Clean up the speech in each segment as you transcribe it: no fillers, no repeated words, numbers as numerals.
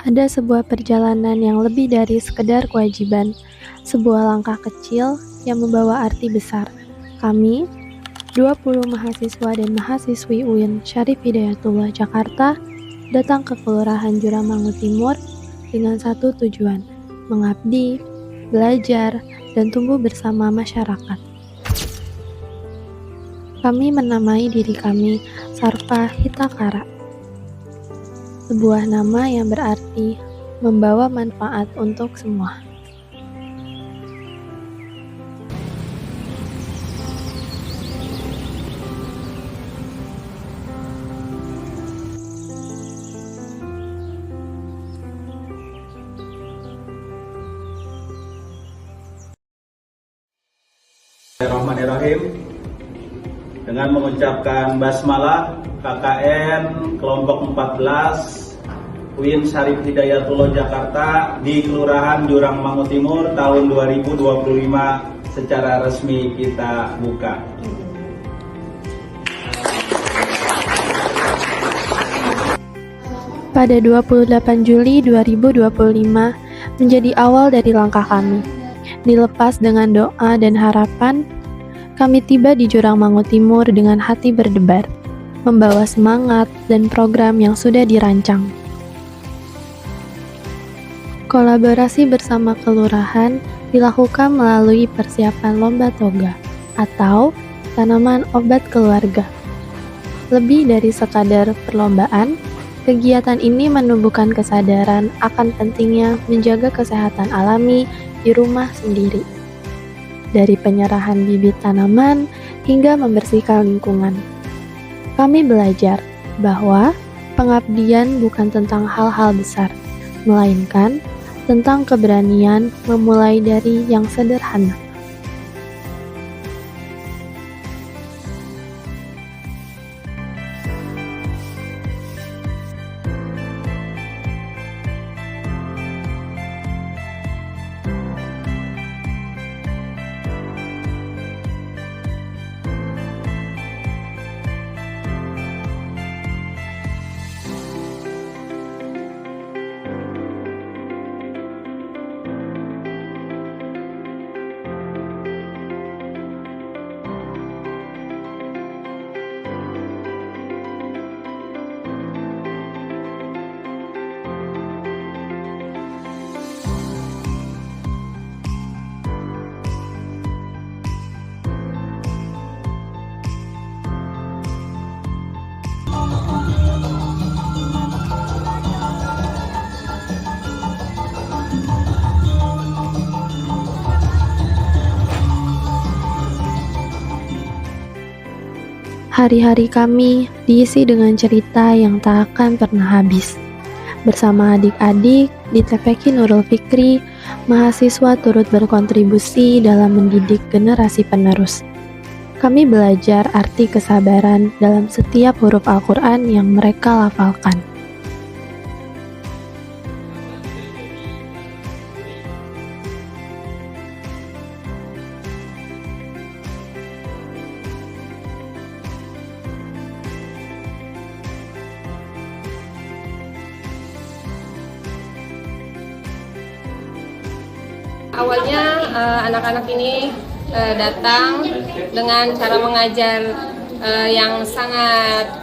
Ada sebuah perjalanan yang lebih dari sekedar kewajiban, sebuah langkah kecil yang membawa arti besar. Kami, 20 mahasiswa dan mahasiswi UIN Syarif Hidayatullah Jakarta, datang ke Kelurahan Jurangmangu Timur dengan satu tujuan, mengabdi, belajar, dan tumbuh bersama masyarakat. Kami menamai diri kami Sarfa Hitakara, sebuah nama yang berarti membawa manfaat untuk semua. Bismillahirrahmanirrahim. Dengan mengucapkan basmalah KKN kelompok 14 UIN Syarif Hidayatullah Jakarta di Kelurahan Jurangmangu Timur tahun 2025 secara resmi kita buka. Pada 28 Juli 2025 menjadi awal dari langkah kami. Dilepas dengan doa dan harapan, kami tiba di Jurangmangu Timur dengan hati berdebar, membawa semangat dan program yang sudah dirancang. Kolaborasi bersama kelurahan dilakukan melalui persiapan lomba toga atau tanaman obat keluarga. Lebih dari sekadar perlombaan, kegiatan ini menumbuhkan kesadaran akan pentingnya menjaga kesehatan alami di rumah sendiri. Dari penyerahan bibit tanaman hingga membersihkan lingkungan. Kami belajar bahwa pengabdian bukan tentang hal-hal besar, melainkan tentang keberanian memulai dari yang sederhana. Hari-hari kami diisi dengan cerita yang tak akan pernah habis. Bersama adik-adik di TPQ Nurul Fikri, mahasiswa turut berkontribusi dalam mendidik generasi penerus. Kami belajar arti kesabaran dalam setiap huruf Al-Quran yang mereka lafalkan. Awalnya anak-anak ini datang dengan cara mengajar yang sangat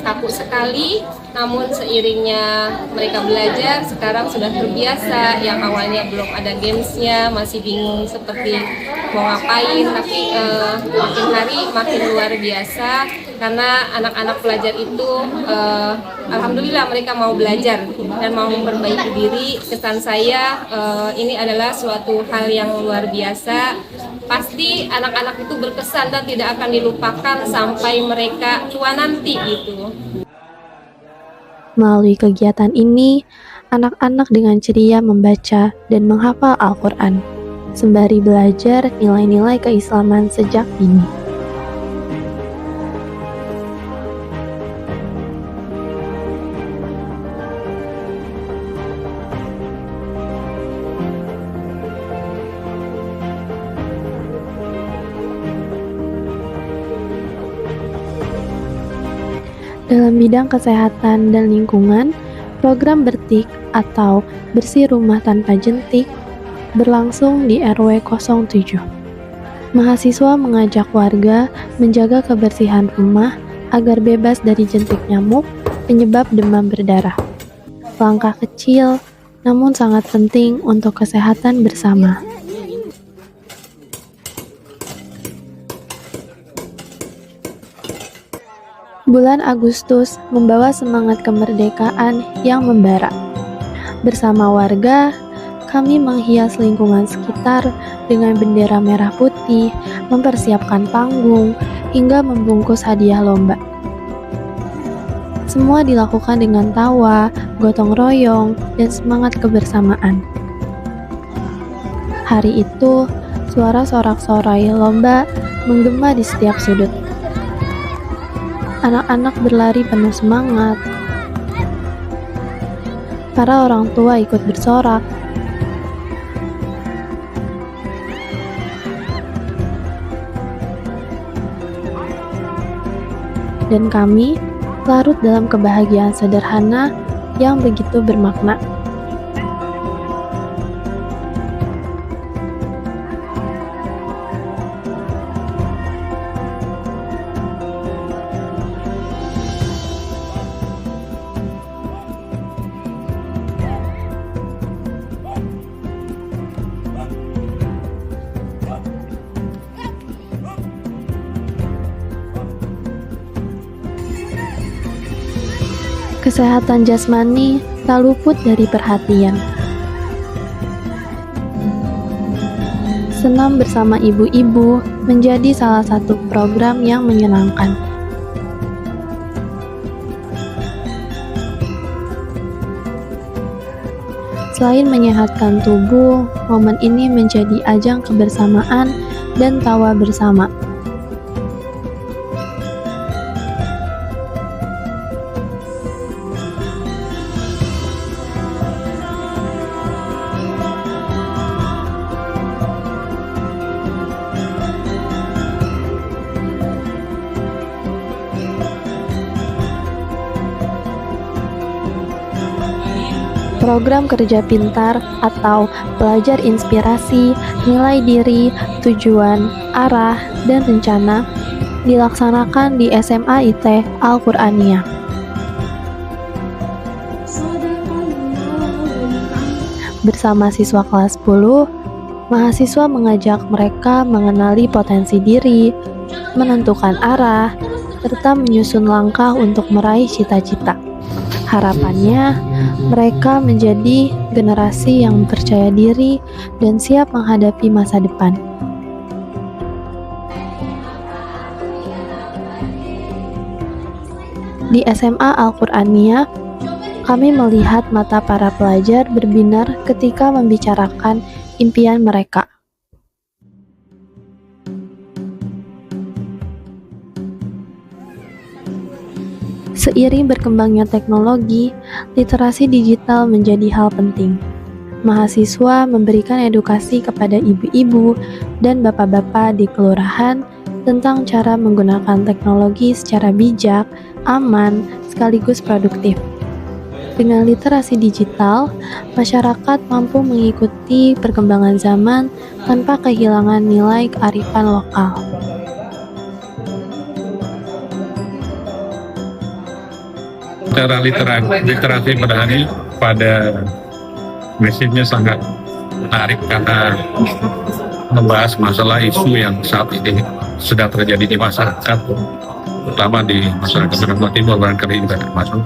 kaku sekali, namun seiringnya mereka belajar sekarang sudah terbiasa. Yang awalnya belum ada gamesnya, masih bingung seperti mau ngapain, tapi makin hari makin luar biasa karena anak-anak pelajar itu alhamdulillah mereka mau belajar dan mau memperbaiki diri. Kesan saya ini adalah suatu hal yang luar biasa. Pasti anak-anak itu berkesan dan tidak akan dilupakan sampai mereka tua nanti gitu. Melalui kegiatan ini, anak-anak dengan ceria membaca dan menghafal Al-Quran, sembari belajar nilai-nilai keislaman sejak dini. Dalam bidang kesehatan dan lingkungan, Program Bertik atau Bersih Rumah Tanpa Jentik berlangsung di RW 07. Mahasiswa mengajak warga menjaga kebersihan rumah agar bebas dari jentik nyamuk penyebab demam berdarah. Langkah kecil namun sangat penting untuk kesehatan bersama. Bulan Agustus membawa semangat kemerdekaan yang membara. Bersama warga, kami menghias lingkungan sekitar dengan bendera merah putih, mempersiapkan panggung, hingga membungkus hadiah lomba. Semua dilakukan dengan tawa, gotong royong, dan semangat kebersamaan. Hari itu, suara sorak-sorai lomba menggema di setiap sudut. Anak-anak berlari penuh semangat. Para orang tua ikut bersorak. Dan kami larut dalam kebahagiaan sederhana yang begitu bermakna. Kesehatan jasmani tak luput dari perhatian. Senam bersama ibu-ibu menjadi salah satu program yang menyenangkan. Selain menyehatkan tubuh, momen ini menjadi ajang kebersamaan dan tawa bersama. Program kerja pintar atau pelajar inspirasi, nilai diri, tujuan, arah, dan rencana dilaksanakan di SMA IT Al-Qur'aniyah. Bersama siswa kelas 10, mahasiswa mengajak mereka mengenali potensi diri, menentukan arah, serta menyusun langkah untuk meraih cita-cita. Harapannya, mereka menjadi generasi yang percaya diri dan siap menghadapi masa depan. Di SMA Al-Qur'aniyah, kami melihat mata para pelajar berbinar ketika membicarakan impian mereka. Seiring berkembangnya teknologi, literasi digital menjadi hal penting. Mahasiswa memberikan edukasi kepada ibu-ibu dan bapak-bapak di kelurahan tentang cara menggunakan teknologi secara bijak, aman, sekaligus produktif. Dengan literasi digital, masyarakat mampu mengikuti perkembangan zaman tanpa kehilangan nilai kearifan lokal. Cara literasi pada hari pada prinsipnya sangat menarik karena membahas masalah isu yang saat ini sedang terjadi di masyarakat, terutama di masyarakat Jawa Timur barangkali juga termasuk.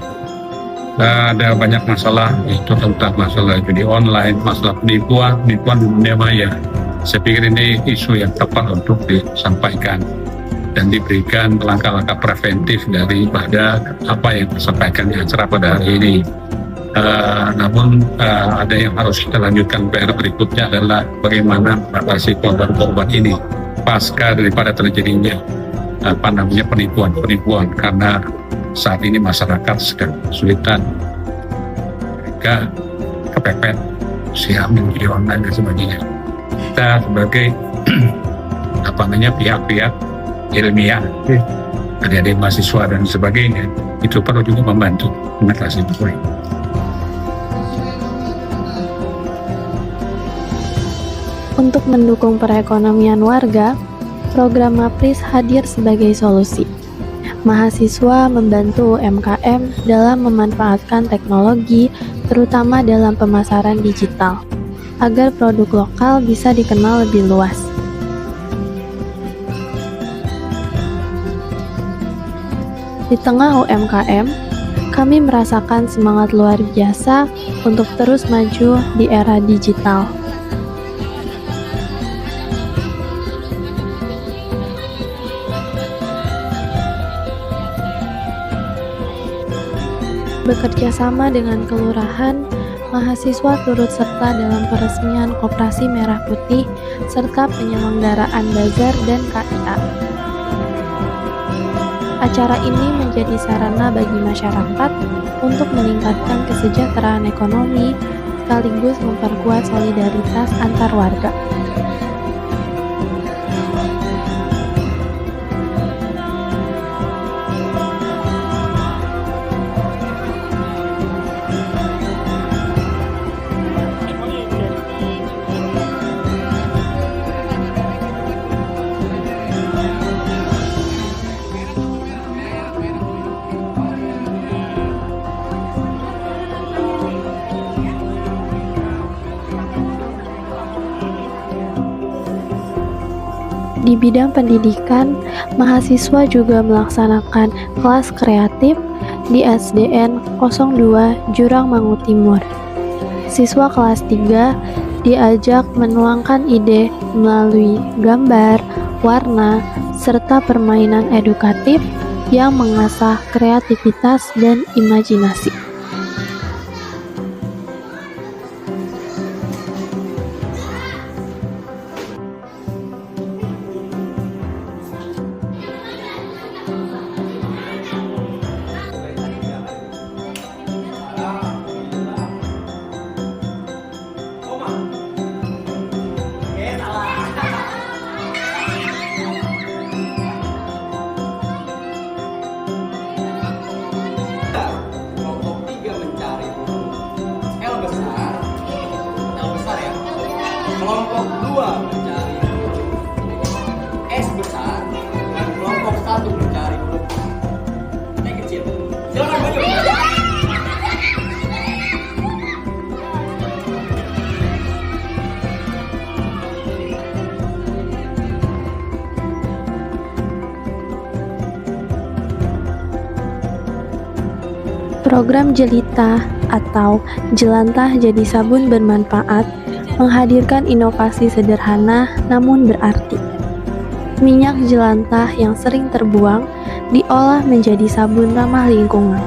Ada banyak masalah, itu tentang masalah judi online, masalah penipuan di dunia maya. Saya pikir ini isu yang tepat untuk disampaikan dan diberikan langkah-langkah preventif daripada apa yang disampaikan di acara pada hari ini. Namun ada yang harus kita lanjutkan. PR berikutnya adalah bagaimana mengatasi korban-korban ini pasca daripada terjadinya penipuan karena saat ini masyarakat sedang kesulitan, mereka kepepet usia judi online dan sebagainya. Kita sebagai pihak-pihak ilmiah, adik-adik mahasiswa dan sebagainya, itu perlu juga membantu mengatasi itu. Untuk mendukung perekonomian warga, program MAPRIS hadir sebagai solusi. Mahasiswa membantu UMKM dalam memanfaatkan teknologi, terutama dalam pemasaran digital, agar produk lokal bisa dikenal lebih luas. Di tengah UMKM, kami merasakan semangat luar biasa untuk terus maju di era digital. Bekerja sama dengan kelurahan, mahasiswa turut serta dalam peresmian Koperasi Merah Putih serta penyelenggaraan bazar dan KIA. Acara ini menjadi sarana bagi masyarakat untuk meningkatkan kesejahteraan ekonomi sekaligus memperkuat solidaritas antar warga. Di bidang pendidikan, mahasiswa juga melaksanakan kelas kreatif di SDN 02 Jurangmangu Timur. Siswa kelas 3 diajak menuangkan ide melalui gambar, warna, serta permainan edukatif yang mengasah kreativitas dan imajinasi. Kelompok 3 mencari huruf L besar ya. Kelompok 2 mencari huruf S besar dan kelompok 1 mencari huruf yang kecil. Silakan maju. Program Jelita atau Jelantah Jadi Sabun Bermanfaat menghadirkan inovasi sederhana namun berarti. Minyak jelantah yang sering terbuang diolah menjadi sabun ramah lingkungan.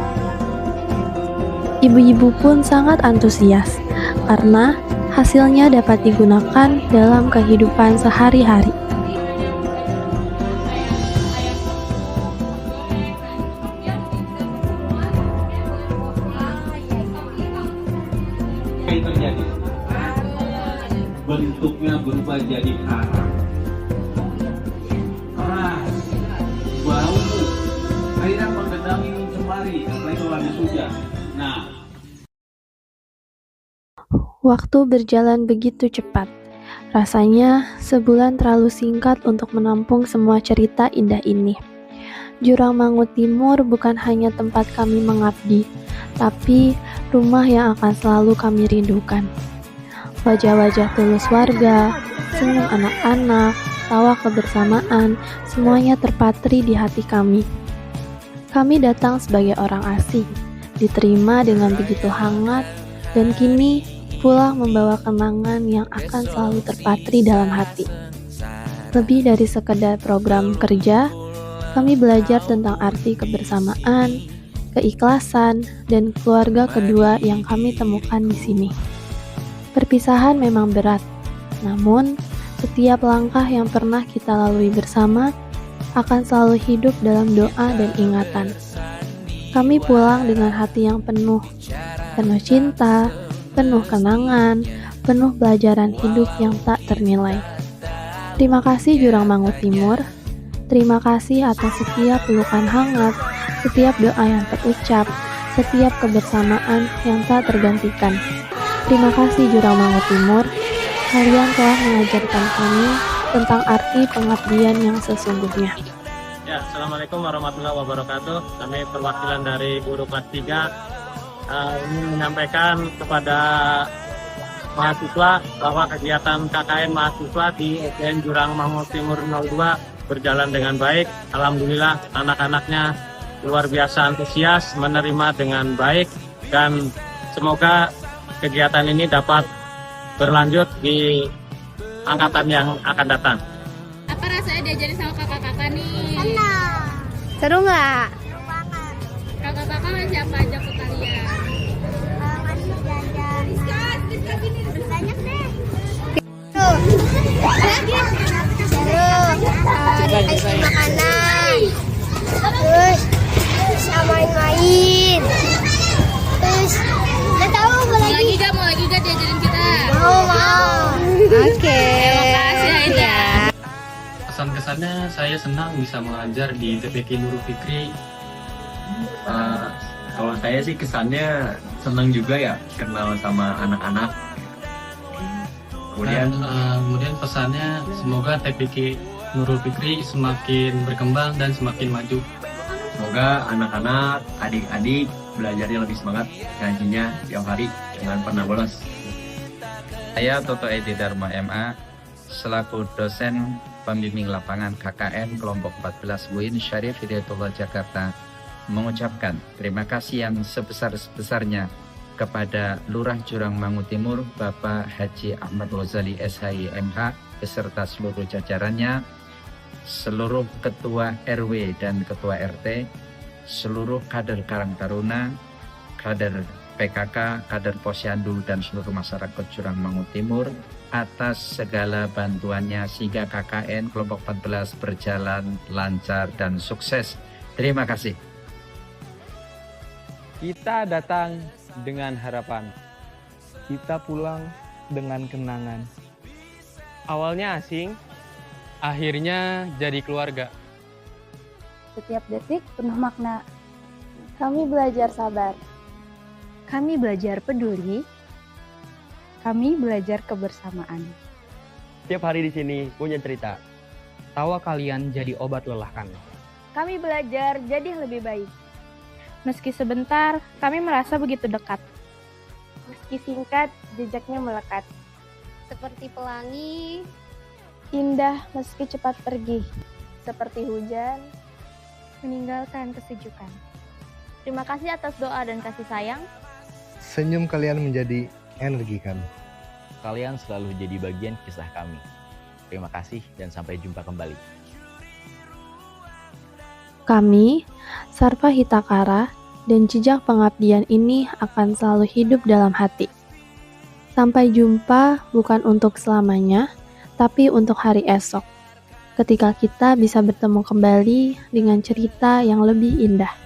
Ibu-ibu pun sangat antusias karena hasilnya dapat digunakan dalam kehidupan sehari-hari. Terjadi bentuknya berubah jadi haram, keras, bau, akhirnya menggenangi mencemari apalagi kalau habis hujan. Nah, Waktu berjalan begitu cepat. Rasanya sebulan terlalu singkat untuk menampung semua cerita indah ini. Jurangmangu Timur bukan hanya tempat kami mengabdi, tapi rumah yang akan selalu kami rindukan. Wajah-wajah tulus warga, senyum anak-anak, tawa kebersamaan, semuanya terpatri di hati kami. Kami datang sebagai orang asing, diterima dengan begitu hangat, dan kini pulang membawa kenangan yang akan selalu terpatri dalam hati. Lebih dari sekedar program kerja, kami belajar tentang arti kebersamaan, keikhlasan, dan keluarga kedua yang kami temukan di sini. Perpisahan memang berat, namun setiap langkah yang pernah kita lalui bersama akan selalu hidup dalam doa dan ingatan. Kami pulang dengan hati yang penuh cinta, penuh kenangan, penuh pelajaran hidup yang tak ternilai. Terima kasih Jurangmangu Timur. Terima kasih atas setiap pelukan hangat, setiap doa yang terucap, setiap kebersamaan yang tak tergantikan. Terima kasih Jurangmangu Timur. Kalian telah mengajarkan kami tentang arti pengabdian yang sesungguhnya. Ya, Assalamualaikum warahmatullahi wabarakatuh. Kami perwakilan dari guru kelas 3 ingin menyampaikan kepada mahasiswa bahwa kegiatan KKN mahasiswa di SDN Jurang Mangun Timur 02 berjalan dengan baik. Alhamdulillah anak-anaknya luar biasa antusias, menerima dengan baik, dan semoga kegiatan ini dapat berlanjut di angkatan yang akan datang. Apa rasanya diajarin sama kakak-kakak nih? Seru nggak? Kakak-kakak ngasih apa aja ke kalian? Masih jajan. Banyak deh. Dikasih makanan. Terus bisa main-main. Terus nggak tahu apa lagi. Mau lagi gak diajarin kita? Mau. Oke. Terima kasih Aida. Kesan-kesannya saya senang bisa mengajar di TPK Nurul Fikri. Kalau saya sih kesannya senang juga ya kenal sama anak-anak. Kemudian pesannya semoga TPK Nurul Fikri semakin berkembang dan semakin maju. Semoga anak-anak, adik-adik belajarnya lebih semangat, ngajinya tiap hari jangan pernah bolos. Saya Toto Edi Dharma MA, selaku dosen pembimbing lapangan KKN kelompok 14 UIN Syarif Hidayatullah Jakarta, mengucapkan terima kasih yang sebesar-besarnya kepada Lurah Jurang Mangun Timur, Bapak Haji Ahmad Ghazali SHI MH, beserta seluruh jajarannya, seluruh ketua RW dan ketua RT, seluruh kader Karang Taruna, kader PKK, kader Posyandu, dan seluruh masyarakat Jurang Mangun Timur atas segala bantuannya sehingga KKN kelompok 14 berjalan lancar dan sukses. Terima kasih. Kita datang dengan harapan, kita pulang dengan kenangan. Awalnya asing, akhirnya jadi keluarga. Setiap detik penuh makna. Kami belajar sabar. Kami belajar peduli. Kami belajar kebersamaan. Tiap hari di sini punya cerita. Tawa kalian jadi obat lelah kami. Kami belajar jadi lebih baik. Meski sebentar, kami merasa begitu dekat. Meski singkat, jejaknya melekat. Seperti pelangi, indah meski cepat pergi. Seperti hujan, meninggalkan kesejukan. Terima kasih atas doa dan kasih sayang. Senyum kalian menjadi energi kami. Kalian selalu jadi bagian kisah kami. Terima kasih dan sampai jumpa kembali. Kami, Sarva Hitakara, dan jejak pengabdian ini akan selalu hidup dalam hati. Sampai jumpa bukan untuk selamanya, tapi untuk hari esok. Ketika kita bisa bertemu kembali dengan cerita yang lebih indah.